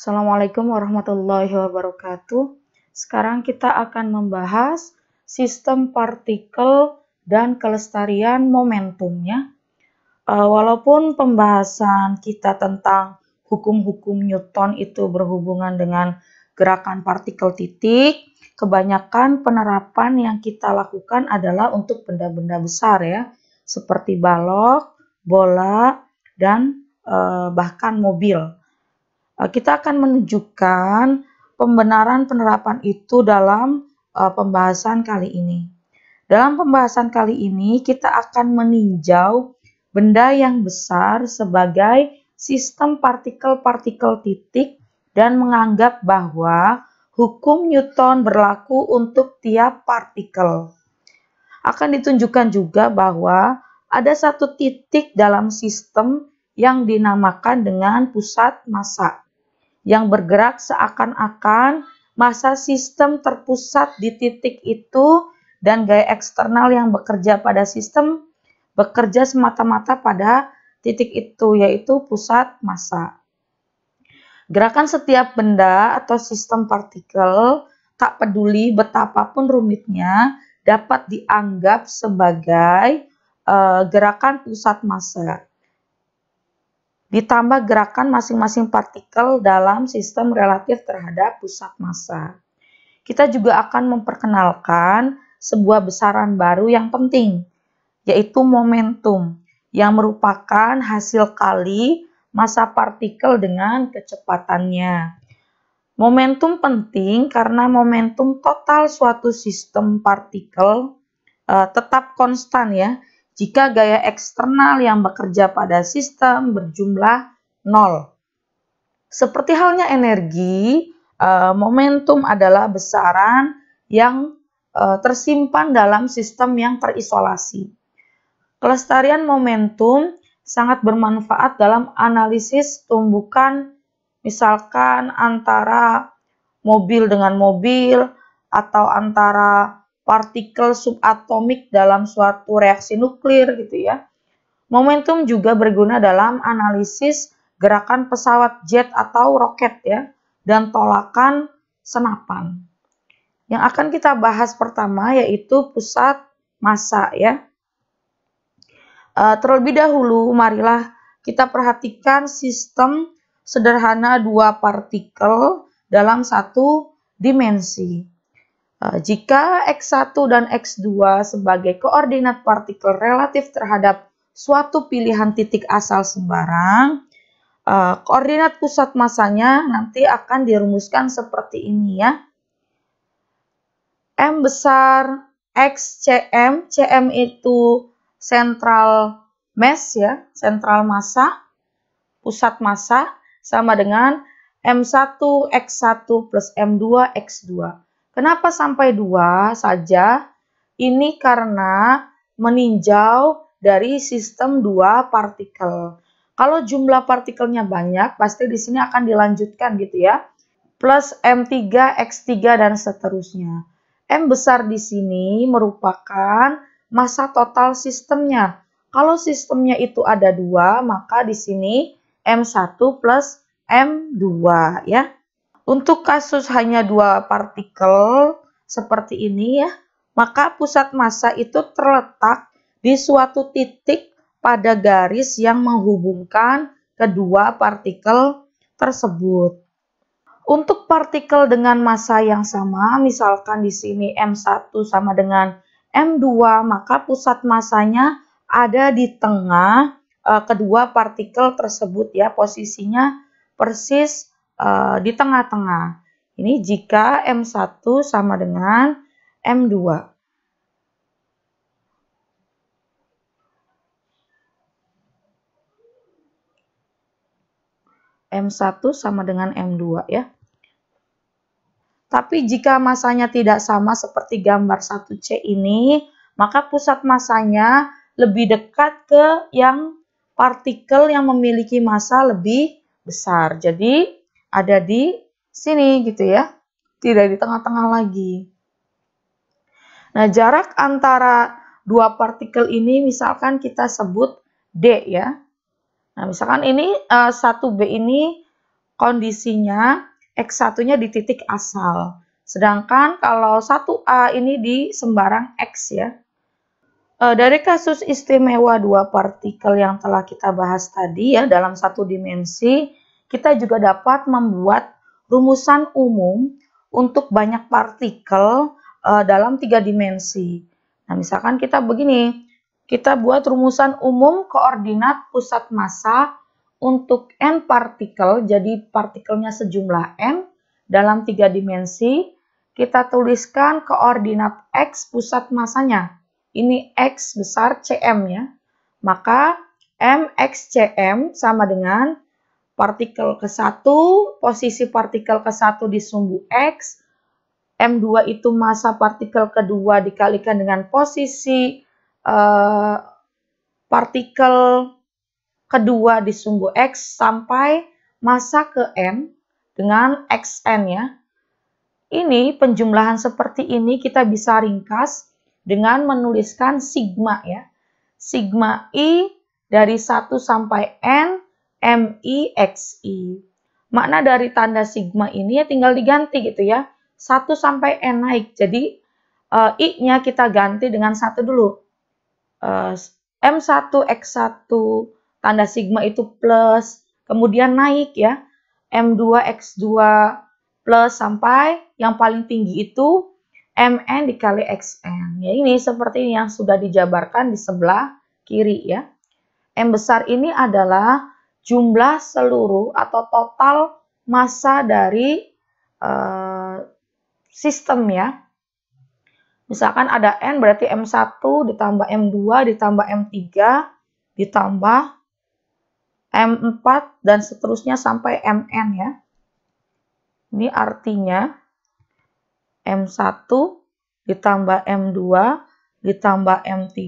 Assalamualaikum warahmatullahi wabarakatuh. Sekarang kita akan membahas sistem partikel dan kelestarian momentumnya. Walaupun pembahasan kita tentang hukum-hukum Newton itu berhubungan dengan gerakan partikel titik, kebanyakan penerapan yang kita lakukan adalah untuk benda-benda besar ya, seperti balok, bola, dan bahkan mobil. Kita akan menunjukkan pembenaran penerapan itu dalam pembahasan kali ini. Dalam pembahasan kali ini kita akan meninjau benda yang besar sebagai sistem partikel-partikel titik dan menganggap bahwa hukum Newton berlaku untuk tiap partikel. Akan ditunjukkan juga bahwa ada satu titik dalam sistem yang dinamakan dengan pusat massa, yang bergerak seakan-akan massa sistem terpusat di titik itu dan gaya eksternal yang bekerja pada sistem bekerja semata-mata pada titik itu, yaitu pusat massa. Gerakan setiap benda atau sistem partikel, tak peduli betapapun rumitnya, dapat dianggap sebagai gerakan pusat massa, ditambah gerakan masing-masing partikel dalam sistem relatif terhadap pusat massa. Kita juga akan memperkenalkan sebuah besaran baru yang penting, yaitu momentum, yang merupakan hasil kali massa partikel dengan kecepatannya. Momentum penting karena momentum total suatu sistem partikel tetap konstan ya, jika gaya eksternal yang bekerja pada sistem berjumlah 0. Seperti halnya energi, momentum adalah besaran yang tersimpan dalam sistem yang terisolasi. Kelestarian momentum sangat bermanfaat dalam analisis tumbukan, misalkan antara mobil dengan mobil atau antara partikel subatomik dalam suatu reaksi nuklir gitu ya. Momentum juga berguna dalam analisis gerakan pesawat jet atau roket ya, dan tolakan senapan. Yang akan kita bahas pertama yaitu pusat massa ya. Terlebih dahulu marilah kita perhatikan sistem sederhana dua partikel dalam satu dimensi. Jika X1 dan X2 sebagai koordinat partikel relatif terhadap suatu pilihan titik asal sembarang, koordinat pusat massanya nanti akan dirumuskan seperti ini ya. M besar X Cm, Cm itu central mass ya, central massa, pusat massa, sama dengan M1 X1 plus M2 X2. Kenapa sampai 2 saja? Ini karena meninjau dari sistem 2 partikel. Kalau jumlah partikelnya banyak, pasti di sini akan dilanjutkan gitu ya. Plus M3, X3 dan seterusnya. M besar di sini merupakan massa total sistemnya. Kalau sistemnya itu ada 2, maka di sini M1 plus M2 ya. Untuk kasus hanya 2 partikel seperti ini ya, maka pusat massa itu terletak di suatu titik pada garis yang menghubungkan kedua partikel tersebut. Untuk partikel dengan massa yang sama, misalkan di sini M1 sama dengan M2, maka pusat massanya ada di tengah kedua partikel tersebut ya, posisinya persis di tengah-tengah. Ini jika M1 sama dengan M2. M1 sama dengan M2 ya. Tapi jika massanya tidak sama seperti gambar 1C ini, maka pusat massanya lebih dekat ke yang partikel yang memiliki massa lebih besar. Jadi ada di sini gitu ya, tidak di tengah-tengah lagi. Nah, jarak antara dua partikel ini misalkan kita sebut D ya. Nah, misalkan ini 1B ini kondisinya X1-nya di titik asal. Sedangkan kalau 1A ini di sembarang X ya. Dari kasus istimewa dua partikel yang telah kita bahas tadi ya dalam satu dimensi, kita juga dapat membuat rumusan umum untuk banyak partikel dalam 3 dimensi. Nah, misalkan kita begini, kita buat rumusan umum koordinat pusat massa untuk n partikel, jadi partikelnya sejumlah n dalam 3 dimensi. Kita tuliskan koordinat X pusat massanya. Ini X besar Cm ya. Maka MXCM sama dengan partikel ke-1, posisi partikel ke-1 di sumbu X, M2 itu massa partikel kedua dikalikan dengan posisi partikel kedua di sumbu X sampai massa ke N dengan Xn ya. Ini penjumlahan seperti ini kita bisa ringkas dengan menuliskan sigma ya. Sigma I dari 1 sampai N MI XI. Makna dari tanda sigma ini ya tinggal diganti gitu ya. 1 sampai N naik. Jadi I-nya kita ganti dengan 1 dulu. M1 X1 tanda sigma itu plus. Kemudian naik ya. M2 X2 plus sampai yang paling tinggi itu Mn dikali Xn. Ya ini seperti ini yang sudah dijabarkan di sebelah kiri ya. M besar ini adalah jumlah seluruh atau total massa dari sistem ya. Misalkan ada N berarti M1 ditambah M2 ditambah M3 ditambah M4 dan seterusnya sampai Mn ya. Ini artinya M1 ditambah M2 ditambah M3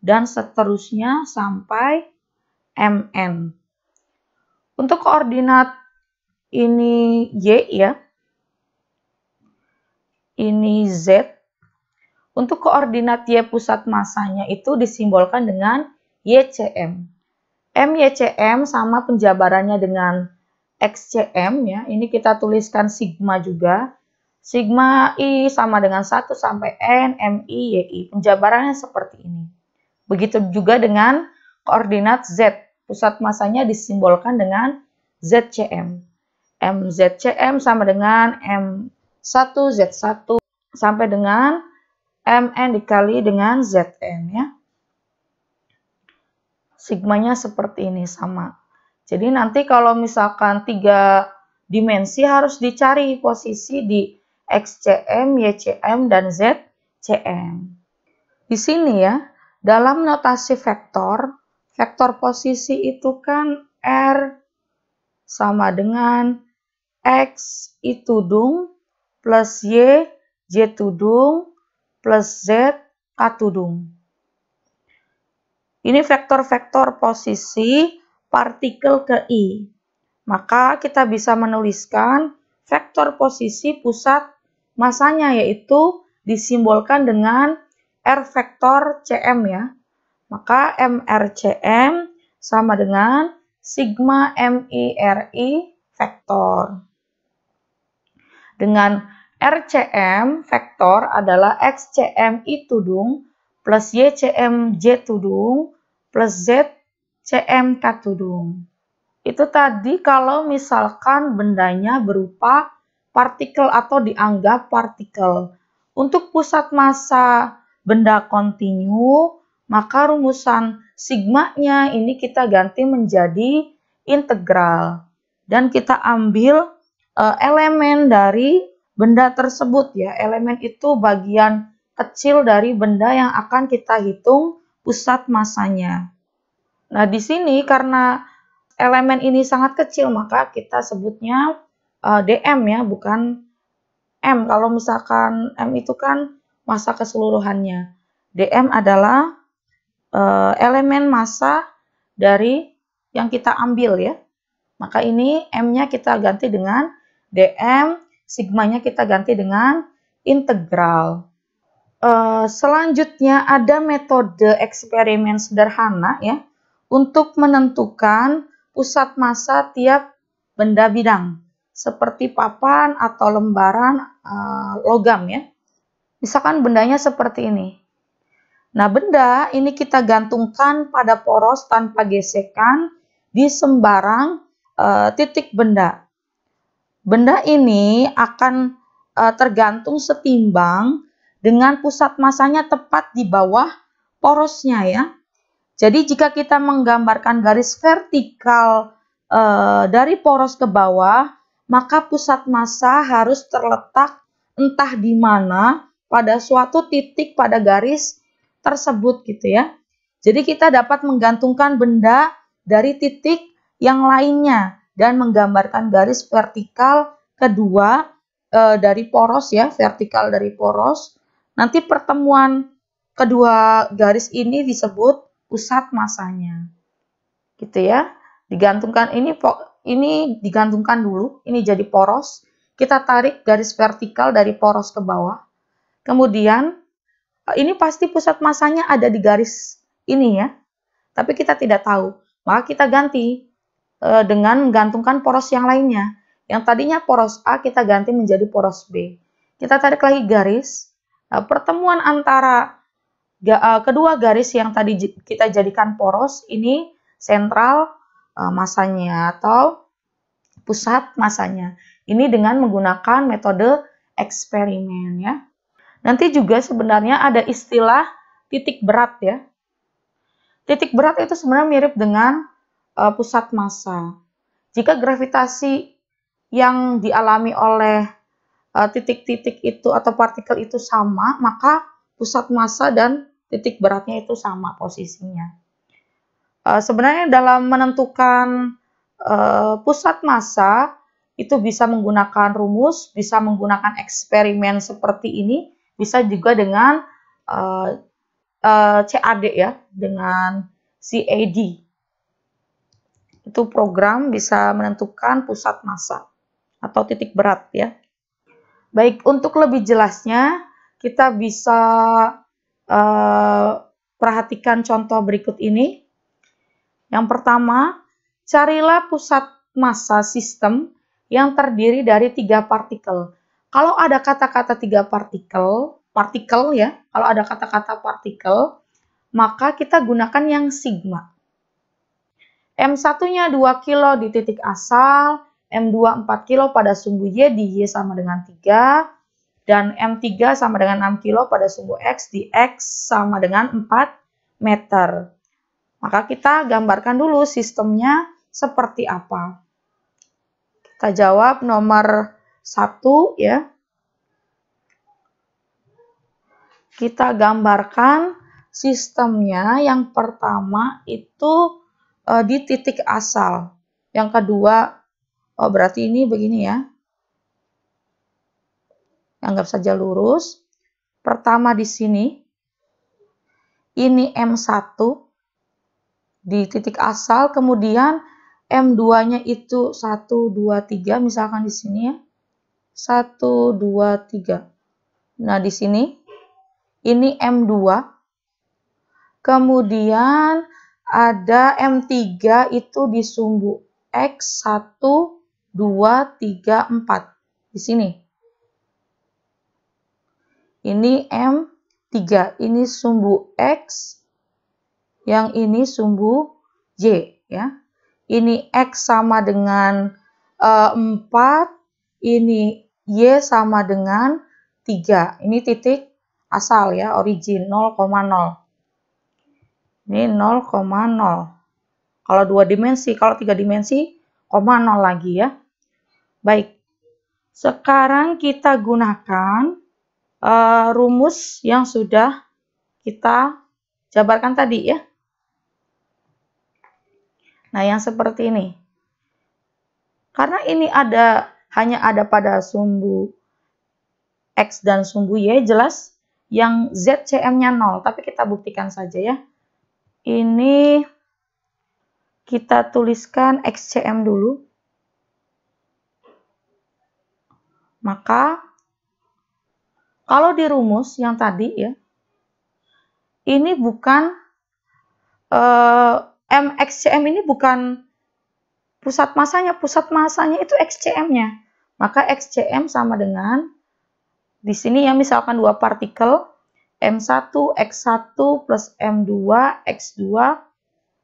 dan seterusnya sampai Mn. Untuk koordinat ini Y ya. Ini Z. Untuk koordinat Y pusat massanya itu disimbolkan dengan YCM. MYCM sama penjabarannya dengan XCM ya. Ini kita tuliskan sigma juga. Sigma I sama dengan 1 sampai N MI YI. Penjabarannya seperti ini. Begitu juga dengan koordinat Z. Pusat massanya disimbolkan dengan ZCM. MZCM sama dengan M1Z1 sampai dengan Mn dikali dengan Zn ya. Sigmanya seperti ini sama. Jadi nanti kalau misalkan 3 dimensi harus dicari posisi di XCM, YCM, dan ZCM. Di sini ya, dalam notasi vektor, vektor posisi itu kan R sama dengan X I tudung plus Y tudung plus Z K tudung. Ini vektor-vektor posisi partikel ke I. Maka kita bisa menuliskan vektor posisi pusat massanya yaitu disimbolkan dengan R vektor Cm ya. Maka MRCM sama dengan sigma MIRI vektor. Dengan RCM vektor adalah XCM I tudung plus YCM J tudung plus ZCM K tudung. Itu tadi kalau misalkan bendanya berupa partikel atau dianggap partikel. Untuk pusat massa benda kontinu, maka rumusan sigmanya ini kita ganti menjadi integral. Dan kita ambil elemen dari benda tersebut ya. Elemen itu bagian kecil dari benda yang akan kita hitung pusat massanya. Nah, di sini karena elemen ini sangat kecil, maka kita sebutnya dm ya, bukan m. Kalau misalkan m itu kan massa keseluruhannya. Dm adalah elemen massa dari yang kita ambil ya. Maka ini m-nya kita ganti dengan dm, sigmanya kita ganti dengan integral. Selanjutnya ada metode eksperimen sederhana ya untuk menentukan pusat massa tiap benda bidang seperti papan atau lembaran logam ya. Misalkan bendanya seperti ini. Nah, benda ini kita gantungkan pada poros tanpa gesekan di sembarang titik benda. Benda ini akan tergantung setimbang dengan pusat massanya tepat di bawah porosnya ya. Jadi jika kita menggambarkan garis vertikal dari poros ke bawah, maka pusat massa harus terletak entah di mana pada suatu titik pada garis tersebut gitu ya. Jadi kita dapat menggantungkan benda dari titik yang lainnya dan menggambarkan garis vertikal kedua dari poros ya, vertikal dari poros. Nanti pertemuan kedua garis ini disebut pusat massanya. Gitu ya. Digantungkan ini digantungkan dulu, ini jadi poros. Kita tarik garis vertikal dari poros ke bawah. Kemudian ini pasti pusat massanya ada di garis ini ya. Tapi kita tidak tahu. Maka kita ganti dengan menggantungkan poros yang lainnya. Yang tadinya poros A kita ganti menjadi poros B. Kita tarik lagi garis. Pertemuan antara kedua garis yang tadi kita jadikan poros ini sentral massanya atau pusat massanya. Ini dengan menggunakan metode eksperimen ya. Nanti juga sebenarnya ada istilah titik berat ya. Titik berat itu sebenarnya mirip dengan pusat massa. Jika gravitasi yang dialami oleh titik-titik itu atau partikel itu sama, maka pusat massa dan titik beratnya itu sama posisinya. Sebenarnya dalam menentukan pusat massa itu bisa menggunakan rumus, bisa menggunakan eksperimen seperti ini, bisa juga dengan CAD ya, dengan CAD. Itu program bisa menentukan pusat massa atau titik berat ya. Baik, untuk lebih jelasnya kita bisa perhatikan contoh berikut ini. Yang pertama, carilah pusat massa sistem yang terdiri dari 3 partikel. Kalau ada kata-kata 3 partikel ya, kalau ada kata-kata partikel, maka kita gunakan yang sigma. M1-nya 2 kilo di titik asal, M2 4 kilo pada sumbu Y di Y sama dengan 3, dan M3 sama dengan 6 kilo pada sumbu X di X sama dengan 4 meter. Maka kita gambarkan dulu sistemnya seperti apa. Kita jawab nomor 1 ya. Kita gambarkan sistemnya yang pertama itu di titik asal. Yang kedua, berarti ini begini ya. Anggap saja lurus. Pertama di sini, ini M1 di titik asal, kemudian M2-nya itu 1, 2, 3, misalkan di sini ya. 1, 2, 3. Nah, di sini, ini M2. Kemudian ada M3 itu di sumbu X 1, 2, 3, 4. Di sini. Ini M3, ini sumbu X, yang ini sumbu Y ya. Ini X sama dengan 4, ini Y sama dengan 3. Ini titik asal ya, origin 0,0. Ini 0,0. Kalau 2 dimensi, kalau 3 dimensi, 0 lagi ya. Baik, sekarang kita gunakan rumus yang sudah kita jabarkan tadi ya. Nah, yang seperti ini. Karena ini hanya ada pada sumbu X dan sumbu Y, jelas yang ZCM-nya 0, tapi kita buktikan saja ya. Ini kita tuliskan XCM dulu. Maka kalau di rumus yang tadi ya, ini bukan MXCM ini bukan pusat masanya itu XCM-nya. Maka XCM sama dengan, di sini ya misalkan dua partikel, M1, X1 plus M2, X2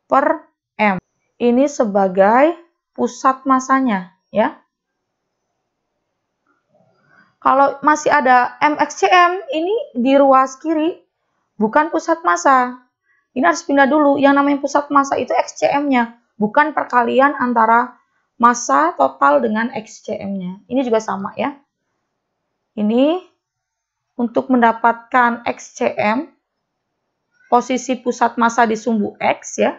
per M. Ini sebagai pusat masanya, ya. Kalau masih ada MXCM, ini di ruas kiri, bukan pusat massa. Ini harus pindah dulu. Yang namanya pusat massa itu XCM-nya, bukan perkalian antara massa total dengan XCM-nya. Ini juga sama ya. Ini untuk mendapatkan XCM, posisi pusat massa di sumbu X ya,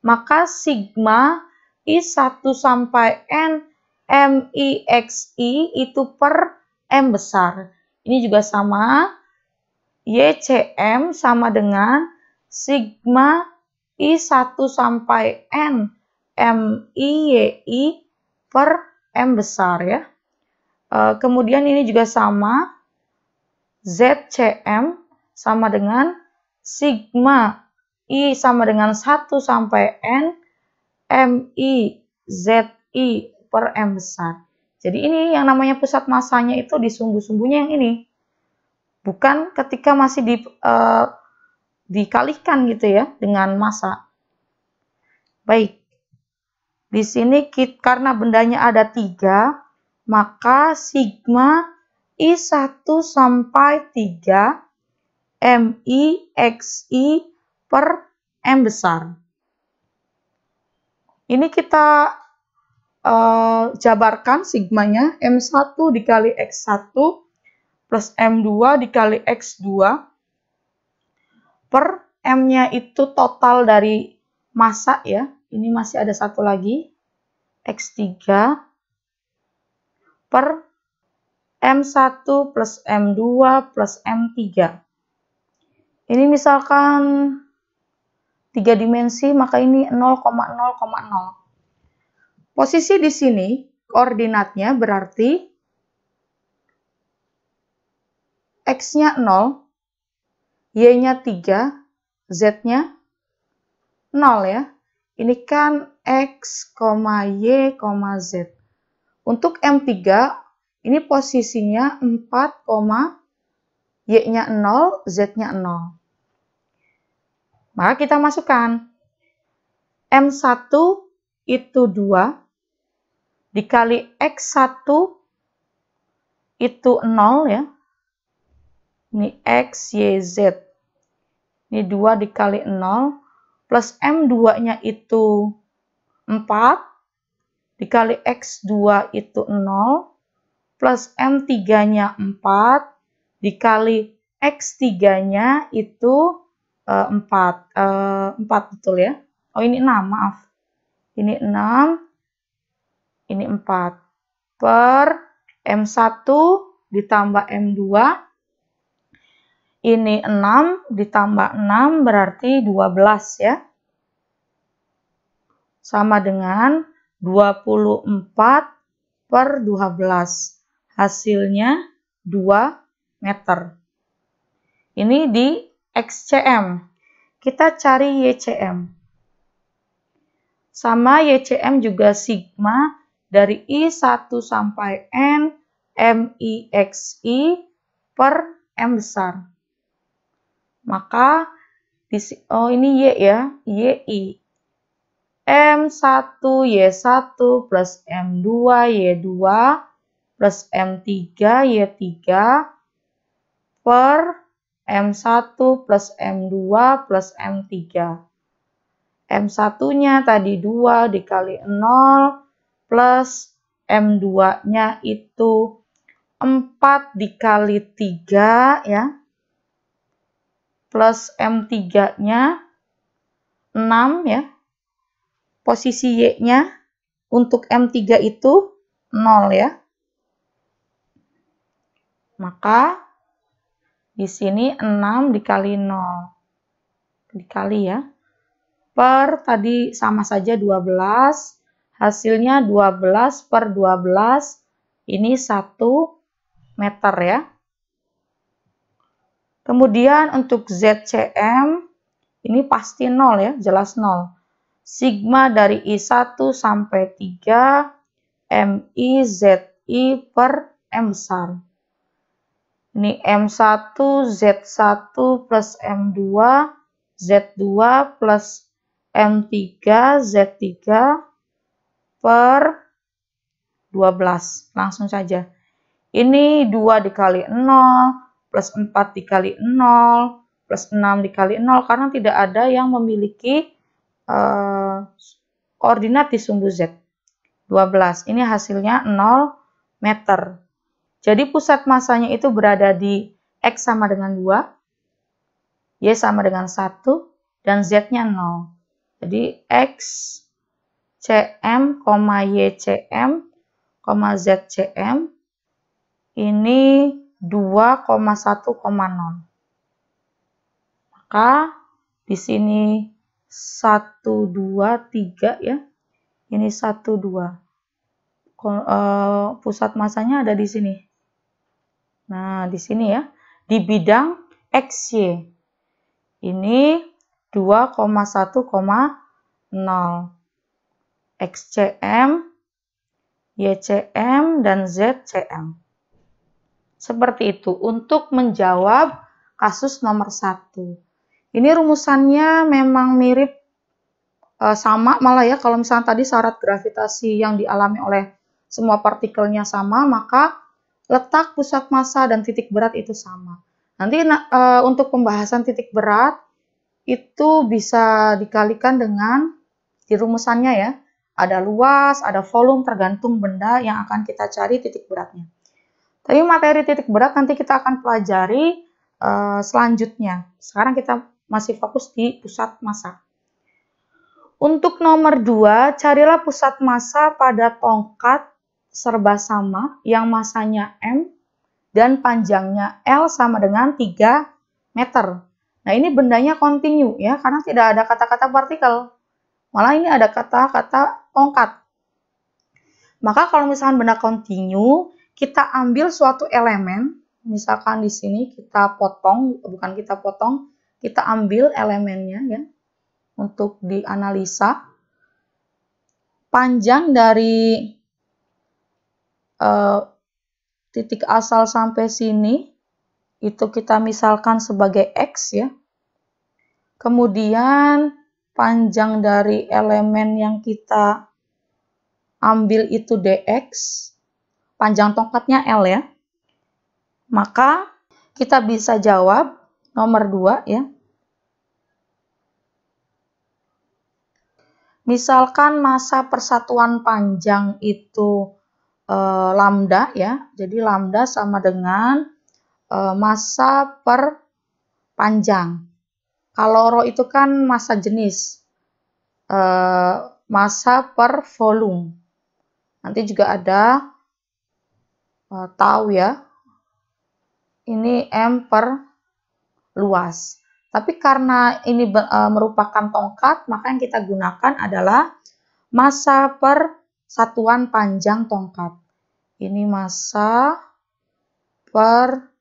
maka sigma I1 sampai N MIXI itu per M besar. Ini juga sama, YCM sama dengan sigma I1 sampai N MIYI per M besar ya. Kemudian ini juga sama, ZCM sama dengan sigma I sama dengan 1 sampai N MIZI per M besar. Jadi ini yang namanya pusat massanya itu di sumbu-sumbunya yang ini. Bukan ketika masih dikalikan gitu ya dengan massa. Baik. Di sini karena bendanya ada 3, maka sigma I1 sampai 3 MIXI per M besar. Ini kita jabarkan sigmanya M1 dikali X1 plus M2 dikali X2 per M-nya itu total dari massa ya. Ini masih ada satu lagi, X3 per M1 plus M2 plus M3. Ini misalkan 3 dimensi, maka ini 0,0,0. Posisi di sini, koordinatnya berarti X-nya 0, Y-nya 3, Z-nya 0 ya. Ini kan X, Y, Z. Untuk M3, ini posisinya 4, Y-nya 0, Z-nya 0. Maka kita masukkan M1 itu 2 dikali X1 itu 0 ya. Ini X, Y, Z. Ini 2 dikali 0 plus M2-nya itu 4 dikali X2 itu 0 plus M3-nya 4 dikali X3-nya itu 4. 4 betul ya. Oh ini 6, maaf. Ini 6, ini 4. Per M1 ditambah M2. Ini 6 ditambah 6 berarti 12 ya. Sama dengan 24 per 12. Hasilnya 2 meter. Ini di XCM. Kita cari YCM. Sama YCM juga sigma dari I1 sampai N MIXI per M besar. Maka ini Y ya, YI. M1 Y1 plus M2 Y2 plus M3 Y3 per M1 plus M2 plus M3. M1-nya tadi 2 dikali 0 plus M2-nya itu 4 dikali 3 ya. Plus M3-nya 6 ya. Posisi Y-nya untuk M3 itu 0 ya. Maka di sini 6 dikali 0. Dikali ya. Per tadi sama saja 12. Hasilnya 12 per 12. Ini 1 meter ya. Kemudian untuk ZCM ini pasti 0 ya, jelas 0. sigma dari I1 sampai 3 MI ZI per M besar. Ini M1 Z1 plus M2 Z2 plus M3 Z3 per 12. Langsung saja. Ini 2 dikali 0 plus 4 dikali 0 plus 6 dikali 0 karena tidak ada yang memiliki koordinat di sumbu Z. 12. Ini hasilnya 0 meter. Jadi pusat masanya itu berada di X sama dengan 2, Y sama dengan 1, dan Z-nya 0. Jadi X, CM, Y, CM, ZCM ini 2,1,0. Maka di sini 1, 2, 3 ya. Ini 1, 2. Pusat masanya ada di sini. Nah, di sini ya. Di bidang XY. Ini 2,1,0. XCM, YCM, dan ZCM. Seperti itu untuk menjawab kasus nomor 1. Ini rumusannya memang mirip sama malah ya, kalau misalnya tadi syarat gravitasi yang dialami oleh semua partikelnya sama, maka letak pusat massa dan titik berat itu sama. Nanti untuk pembahasan titik berat itu bisa dikalikan dengan di rumusannya ya. Ada luas, ada volume tergantung benda yang akan kita cari titik beratnya. Tapi materi titik berat nanti kita akan pelajari selanjutnya. Sekarang kita masih fokus di pusat massa. Untuk nomor 2, carilah pusat massa pada tongkat serba sama yang massanya M dan panjangnya L sama dengan 3 meter. Nah, ini bendanya kontinu ya, karena tidak ada kata-kata partikel. Malah ini ada kata-kata tongkat. Maka kalau misalkan benda kontinu, kita ambil suatu elemen, misalkan di sini kita potong, bukan kita potong, kita ambil elemennya ya. Untuk dianalisa, panjang dari titik asal sampai sini itu kita misalkan sebagai X ya. Kemudian panjang dari elemen yang kita ambil itu dx, panjang tongkatnya L ya. Maka kita bisa jawab nomor 2 ya. Misalkan massa persatuan panjang itu lambda ya. Jadi lambda sama dengan massa per panjang. Kalau rho itu kan massa jenis. Massa per volume. Nanti juga ada tau ya. Ini M per luas. Tapi karena ini merupakan tongkat, maka yang kita gunakan adalah massa per satuan panjang tongkat. Ini massa per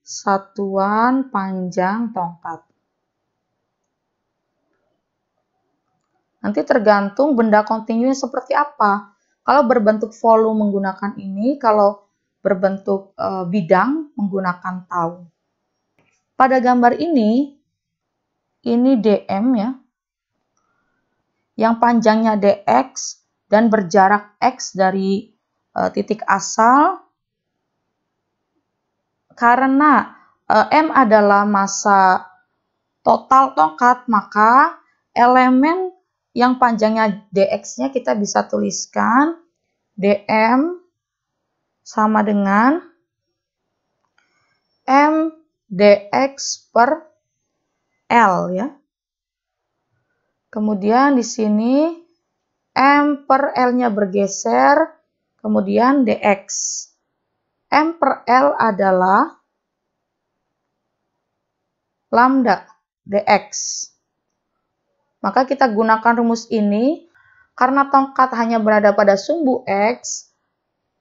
satuan panjang tongkat. Nanti tergantung benda kontinunya seperti apa. Kalau berbentuk volume menggunakan ini, kalau berbentuk bidang menggunakan tau. Pada gambar ini DM ya, yang panjangnya dx dan berjarak x dari titik asal. Karena M adalah massa total tongkat, maka elemen yang panjangnya dx-nya kita bisa tuliskan dm sama dengan M dx per L ya. Kemudian di sini M per L-nya bergeser, kemudian dx. M per L adalah lambda dx. Maka kita gunakan rumus ini, karena tongkat hanya berada pada sumbu X,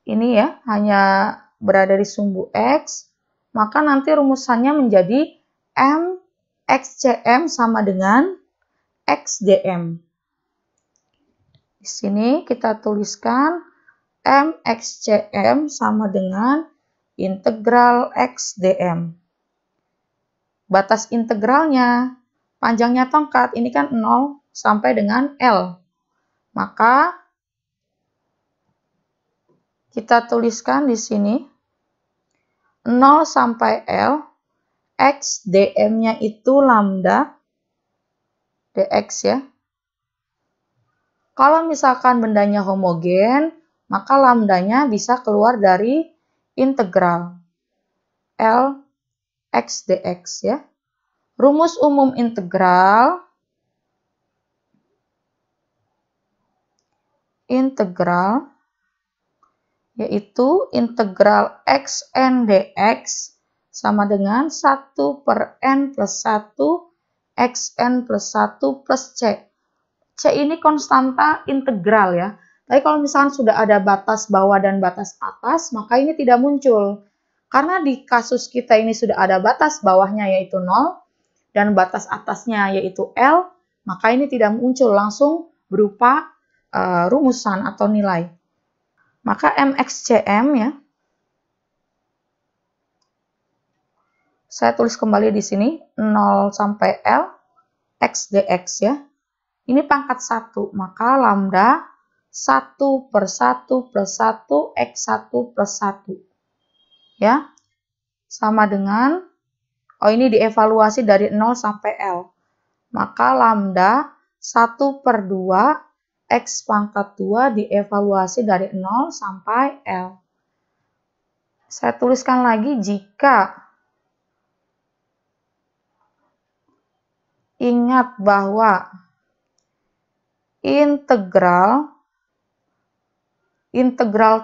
ini ya, hanya berada di sumbu X, maka nanti rumusannya menjadi M XCM sama dengan XDM. Di sini kita tuliskan MXCM sama dengan integral X dm. Batas integralnya, panjangnya tongkat, ini kan 0 sampai dengan L. Maka kita tuliskan di sini 0 sampai L, X dm-nya itu lambda dx ya. Kalau misalkan bendanya homogen, maka lambdanya bisa keluar dari integral L X dx ya. Rumus umum integral yaitu integral xn dx sama dengan 1 per n plus 1 xn plus 1 plus c. C ini konstanta integral ya. Tapi kalau misalkan sudah ada batas bawah dan batas atas, maka ini tidak muncul. Karena di kasus kita ini sudah ada batas bawahnya yaitu 0 dan batas atasnya yaitu L, maka ini tidak muncul langsung berupa rumusan atau nilai. Maka MXCM ya, saya tulis kembali di sini 0 sampai L X dx ya. Ini pangkat 1, maka lambda 1 per 1 plus 1 X1 plus 1. Ya, sama dengan, ini dievaluasi dari 0 sampai L. Maka lambda 1 per 2 X pangkat 2 dievaluasi dari 0 sampai L. Saya tuliskan lagi jika ingat bahwa integral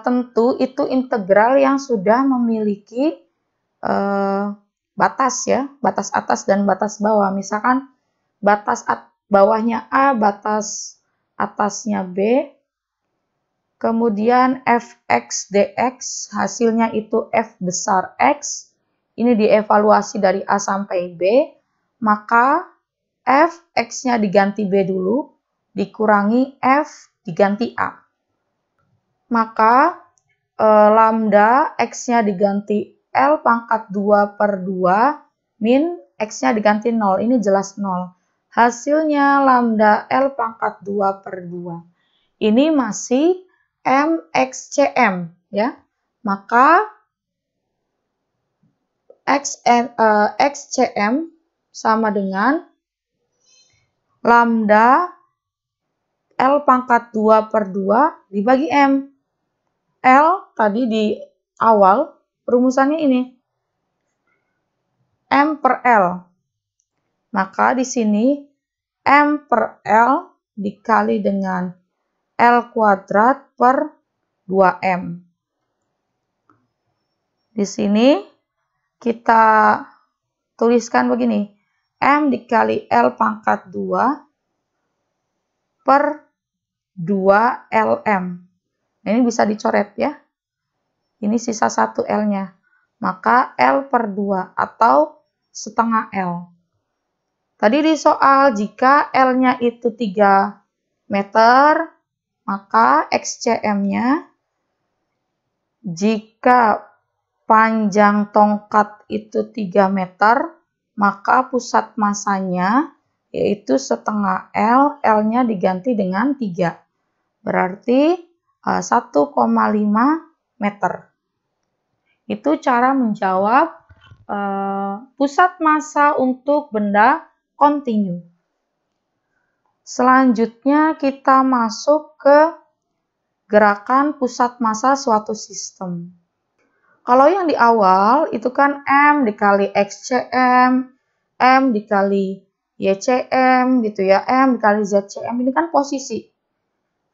tentu itu integral yang sudah memiliki batas ya, batas atas dan batas bawah. Misalkan batas bawahnya A, batas atasnya B, kemudian fx dx hasilnya itu f besar X, ini dievaluasi dari A sampai B, maka fx-nya diganti B dulu, dikurangi f diganti A. Maka lambda x-nya diganti L pangkat 2 per 2 min x-nya diganti 0, ini jelas 0. Hasilnya lambda L pangkat 2 per 2. Ini masih MXCM ya. Maka XCM sama dengan lambda L pangkat 2 per 2 dibagi M. L tadi di awal rumusannya ini. M per L. Maka di sini M per L dikali dengan L kuadrat per 2M. Di sini kita tuliskan begini. M dikali L pangkat 2 per 2LM. Ini bisa dicoret ya. Ini sisa 1 L-nya. Maka L per 2 atau setengah L. Tadi di soal jika L-nya itu 3 meter, maka XCM-nya jika panjang tongkat itu 3 meter, maka pusat masanya yaitu setengah L, L-nya diganti dengan 3. Berarti 1,5 meter. Itu cara menjawab pusat massa untuk benda kontinu. Selanjutnya kita masuk ke gerakan pusat massa suatu sistem. Kalau yang di awal itu kan M dikali XCM, M dikali YCM gitu ya, M dikali ZCM, ini kan posisi.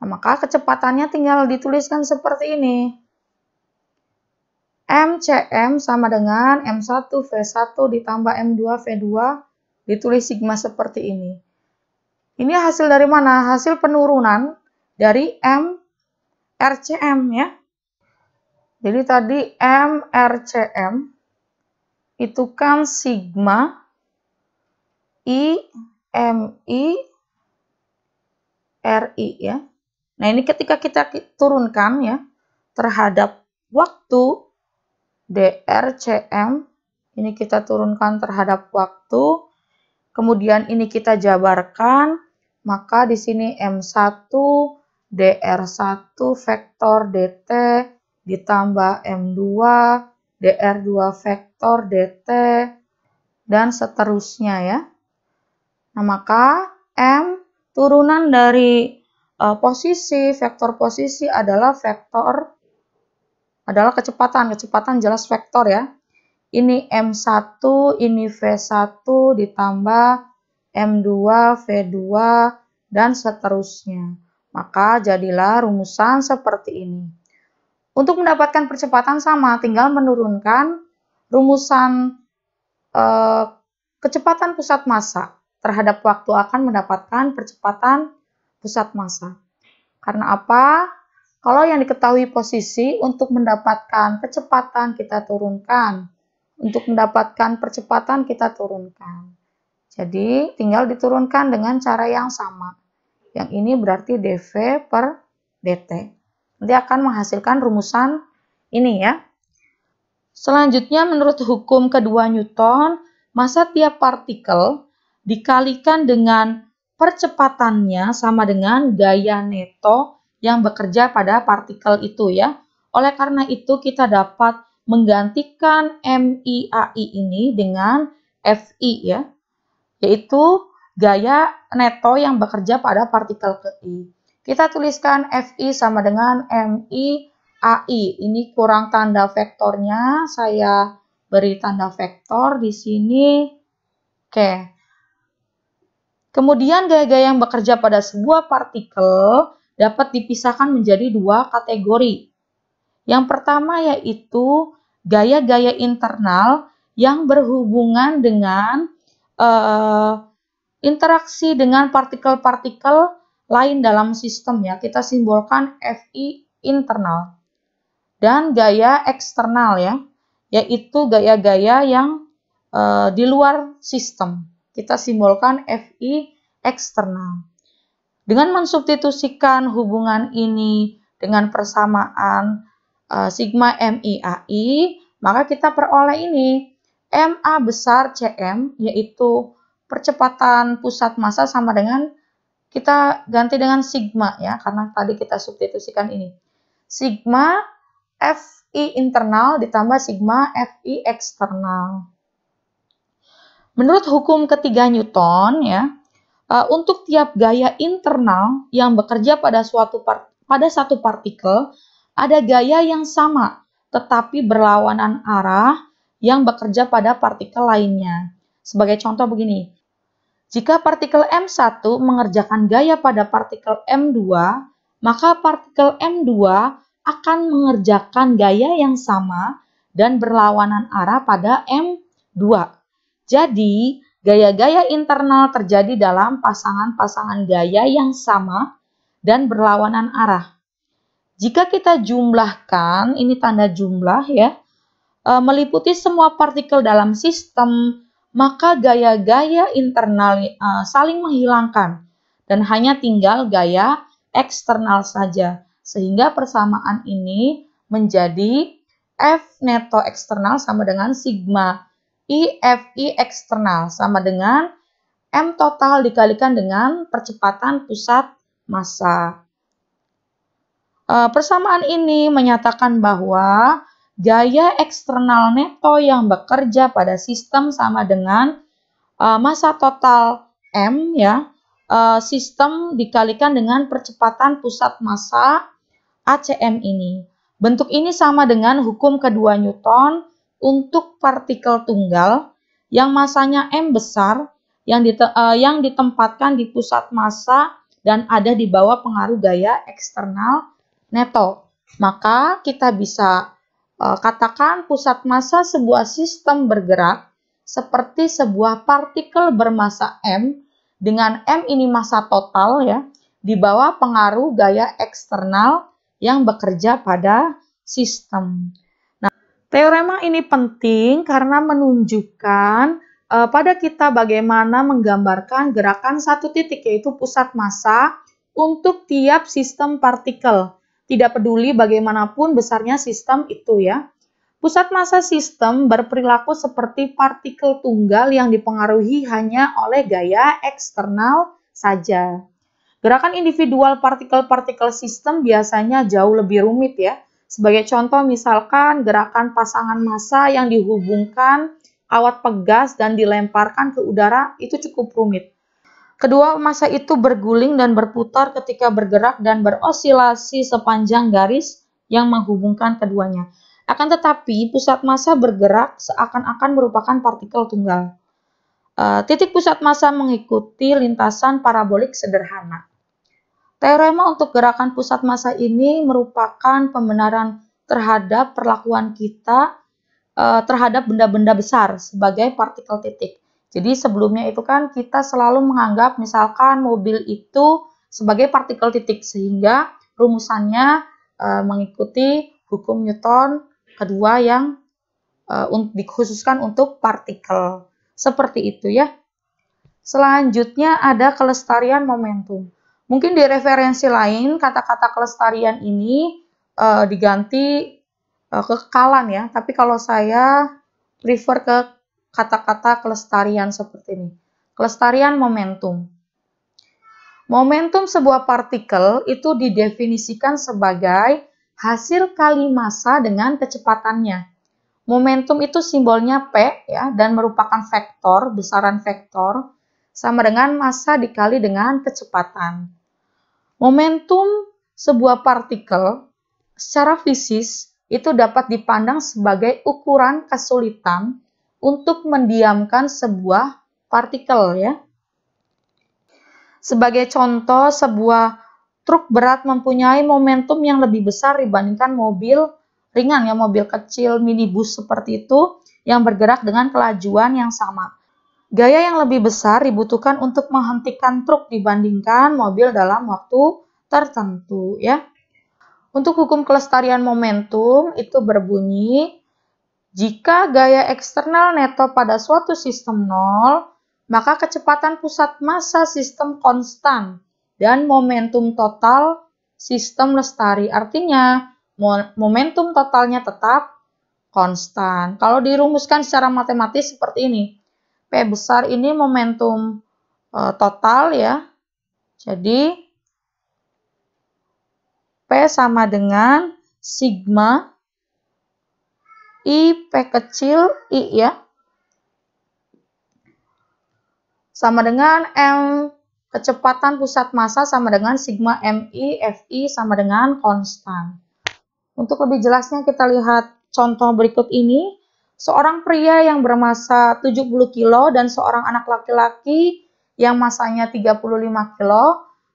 Nah, maka kecepatannya tinggal dituliskan seperti ini. MCM sama dengan M1 V1 ditambah M2 V2 ditulis sigma seperti ini. Ini hasil dari mana? Hasil penurunan dari MRCM ya. Jadi tadi MRCM itu kan sigma I MI RI ya. Nah, ini ketika kita turunkan ya terhadap waktu dr cm, ini kita turunkan terhadap waktu, kemudian ini kita jabarkan, maka di sini M1 dr1 vektor dt ditambah M2 dr2 vektor dt dan seterusnya ya. Nah, maka M turunan dari posisi, vektor posisi adalah kecepatan jelas vektor ya. Ini M1, ini V1 ditambah M2, V2 dan seterusnya. Maka jadilah rumusan seperti ini. Untuk mendapatkan percepatan sama, tinggal menurunkan rumusan kecepatan pusat massa terhadap waktu akan mendapatkan percepatan pusat massa. Karena apa? Kalau yang diketahui posisi, untuk mendapatkan kecepatan kita turunkan. Untuk mendapatkan percepatan kita turunkan. Jadi tinggal diturunkan dengan cara yang sama. Yang ini berarti dv per dt. Nanti akan menghasilkan rumusan ini ya. Selanjutnya menurut hukum kedua Newton, massa tiap partikel dikalikan dengan percepatannya sama dengan gaya neto yang bekerja pada partikel itu ya. Oleh karena itu kita dapat menggantikan MIAI ini dengan FI ya. Yaitu gaya neto yang bekerja pada partikel I. Kita tuliskan FI sama dengan MIAI. Ini kurang tanda vektornya, saya beri tanda vektor di sini. Oke. Kemudian gaya-gaya yang bekerja pada sebuah partikel dapat dipisahkan menjadi dua kategori. Yang pertama yaitu gaya-gaya internal yang berhubungan dengan interaksi dengan partikel-partikel lain dalam sistem ya. Kita simbolkan Fi internal. Dan gaya eksternal ya, yaitu gaya-gaya yang di luar sistem. Kita simbolkan Fi eksternal. Dengan mensubstitusikan hubungan ini dengan persamaan sigma MIAI, maka kita peroleh ini MA besar Cm, yaitu percepatan pusat massa sama dengan, kita ganti dengan sigma ya, karena tadi kita substitusikan ini. Sigma Fi internal ditambah sigma Fi eksternal. Menurut hukum ketiga Newton ya, untuk tiap gaya internal yang bekerja pada satu partikel, ada gaya yang sama tetapi berlawanan arah yang bekerja pada partikel lainnya. Sebagai contoh begini, jika partikel M1 mengerjakan gaya pada partikel M2, maka partikel M2 akan mengerjakan gaya yang sama dan berlawanan arah pada M2. Jadi, gaya-gaya internal terjadi dalam pasangan-pasangan gaya yang sama dan berlawanan arah. Jika kita jumlahkan, ini tanda jumlah ya, meliputi semua partikel dalam sistem, maka gaya-gaya internal saling menghilangkan dan hanya tinggal gaya eksternal saja. Sehingga persamaan ini menjadi F neto eksternal sama dengan sigma IFI eksternal sama dengan M total dikalikan dengan percepatan pusat massa. Persamaan ini menyatakan bahwa gaya eksternal neto yang bekerja pada sistem sama dengan massa total M ya, sistem dikalikan dengan percepatan pusat massa ACM ini. Bentuk ini sama dengan hukum kedua Newton untuk partikel tunggal yang massanya M besar yang ditempatkan di pusat massa dan ada di bawah pengaruh gaya eksternal neto. Maka kita bisa katakan pusat massa sebuah sistem bergerak seperti sebuah partikel bermassa M dengan M ini massa total ya, di bawah pengaruh gaya eksternal yang bekerja pada sistem. Nah, teorema ini penting karena menunjukkan pada kita bagaimana menggambarkan gerakan satu titik, yaitu pusat massa untuk tiap sistem partikel. Tidak peduli bagaimanapun besarnya sistem itu ya. Pusat massa sistem berperilaku seperti partikel tunggal yang dipengaruhi hanya oleh gaya eksternal saja. Gerakan individual partikel-partikel sistem biasanya jauh lebih rumit ya. Sebagai contoh misalkan gerakan pasangan massa yang dihubungkan kawat pegas dan dilemparkan ke udara itu cukup rumit. Kedua massa itu berguling dan berputar ketika bergerak dan berosilasi sepanjang garis yang menghubungkan keduanya. Akan tetapi pusat massa bergerak seakan-akan merupakan partikel tunggal. Titik pusat massa mengikuti lintasan parabolik sederhana. Teorema untuk gerakan pusat massa ini merupakan pembenaran terhadap perlakuan kita terhadap benda-benda besar sebagai partikel titik. Jadi sebelumnya itu kan kita selalu menganggap misalkan mobil itu sebagai partikel titik sehingga rumusannya mengikuti hukum Newton kedua yang dikhususkan untuk partikel. Seperti itu ya. Selanjutnya ada kelestarian momentum. Mungkin di referensi lain kata-kata kelestarian ini diganti kekekalan ya, tapi kalau saya prefer ke kata-kata kelestarian seperti ini. Kelestarian momentum. Momentum sebuah partikel itu didefinisikan sebagai hasil kali massa dengan kecepatannya. Momentum itu simbolnya P ya dan merupakan vektor, besaran vektor sama dengan massa dikali dengan kecepatan. Momentum sebuah partikel secara fisik itu dapat dipandang sebagai ukuran kesulitan untuk mendiamkan sebuah partikel ya. Sebagai contoh, sebuah truk berat mempunyai momentum yang lebih besar dibandingkan mobil ringan ya, mobil kecil, minibus seperti itu yang bergerak dengan kelajuan yang sama. Gaya yang lebih besar dibutuhkan untuk menghentikan truk dibandingkan mobil dalam waktu tertentu ya. Untuk hukum kelestarian momentum itu berbunyi, jika gaya eksternal neto pada suatu sistem nol, maka kecepatan pusat massa sistem konstan dan momentum total sistem lestari. Artinya, momentum totalnya tetap konstan. Kalau dirumuskan secara matematis seperti ini, P besar ini momentum total ya. Jadi, P sama dengan sigma I P kecil I ya. Sama dengan M kecepatan pusat massa sama dengan sigma MI FI sama dengan konstan. Untuk lebih jelasnya kita lihat contoh berikut ini. Seorang pria yang bermassa 70 kg dan seorang anak laki-laki yang massanya 35 kg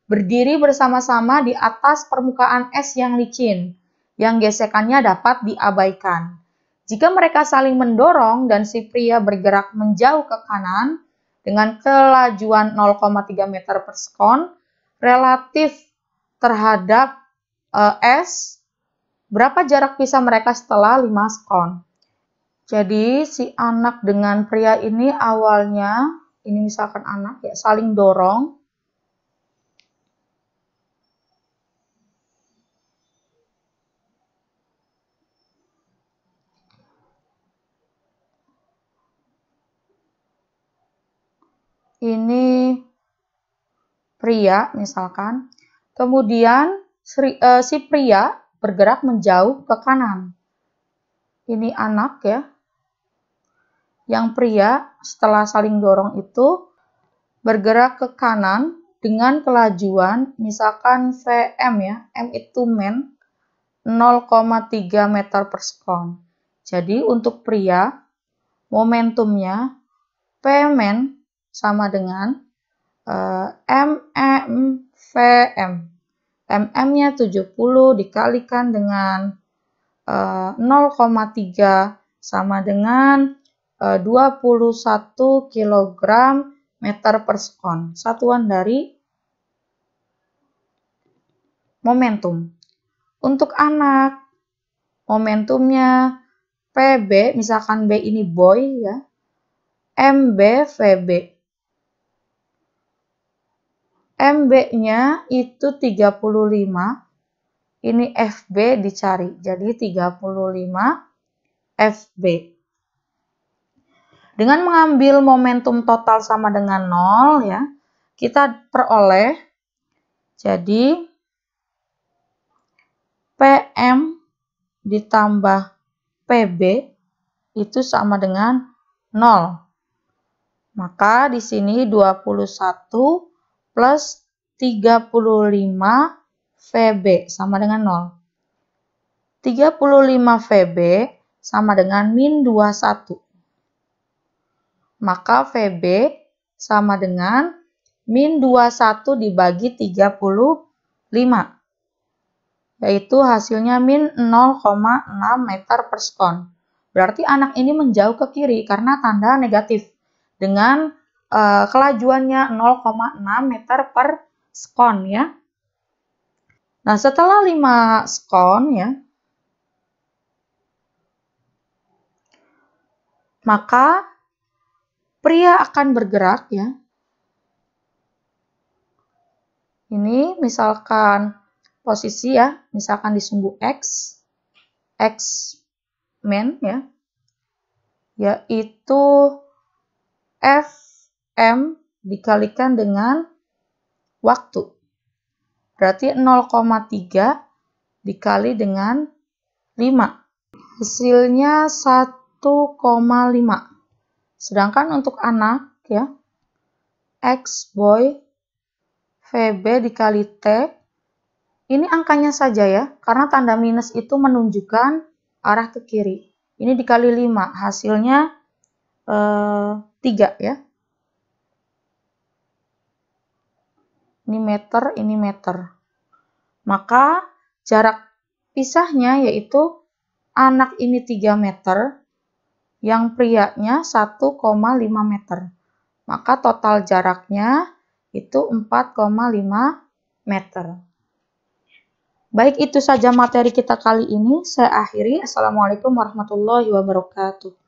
berdiri bersama-sama di atas permukaan es yang licin, yang gesekannya dapat diabaikan. Jika mereka saling mendorong dan si pria bergerak menjauh ke kanan dengan kelajuan 0,3 meter per sekon, relatif terhadap es, berapa jarak pisah mereka setelah 5 sekon? Jadi si anak dengan pria ini awalnya, ini misalkan anak ya, saling dorong. Ini pria misalkan, kemudian si pria bergerak menjauh ke kanan. Ini anak ya, yang pria setelah saling dorong itu bergerak ke kanan dengan kelajuan misalkan Vm ya, M itu men 0,3 meter per sekon. Jadi untuk pria momentumnya P men sama dengan MM/Vm. MM-nya 70 dikalikan dengan 0,3 sama dengan 21 kg meter per sekon. Satuan dari momentum. Untuk anak, momentumnya PB, misalkan B ini boy ya, MB VB. MB-nya itu 35. Ini FB dicari. Jadi 35 FB. Dengan mengambil momentum total sama dengan 0 ya, kita peroleh jadi PM ditambah PB itu sama dengan 0. Maka di sini 21 plus 35 VB sama dengan 0. 35 VB sama dengan min 21. Maka VB sama dengan min 21 dibagi 35. Yaitu hasilnya min 0,6 meter per sekon. Berarti anak ini menjauh ke kiri karena tanda negatif. Dengan kelajuannya 0,6 meter per sekon ya. Nah, setelah 5 sekon ya, maka pria akan bergerak ya. Ini misalkan posisi ya, misalkan di sumbu X men ya, yaitu FM dikalikan dengan waktu. Berarti 0,3 dikali dengan 5. Hasilnya 1,5. Sedangkan untuk anak ya, X boy VB dikali T, ini angkanya saja ya, karena tanda minus itu menunjukkan arah ke kiri. Ini dikali 5, hasilnya 3 ya. Ini meter. Maka jarak pisahnya yaitu anak ini 3 meter, yang prianya 1,5 meter. Maka total jaraknya itu 4,5 meter. Baik, itu saja materi kita kali ini. Saya akhiri. Assalamualaikum warahmatullahi wabarakatuh.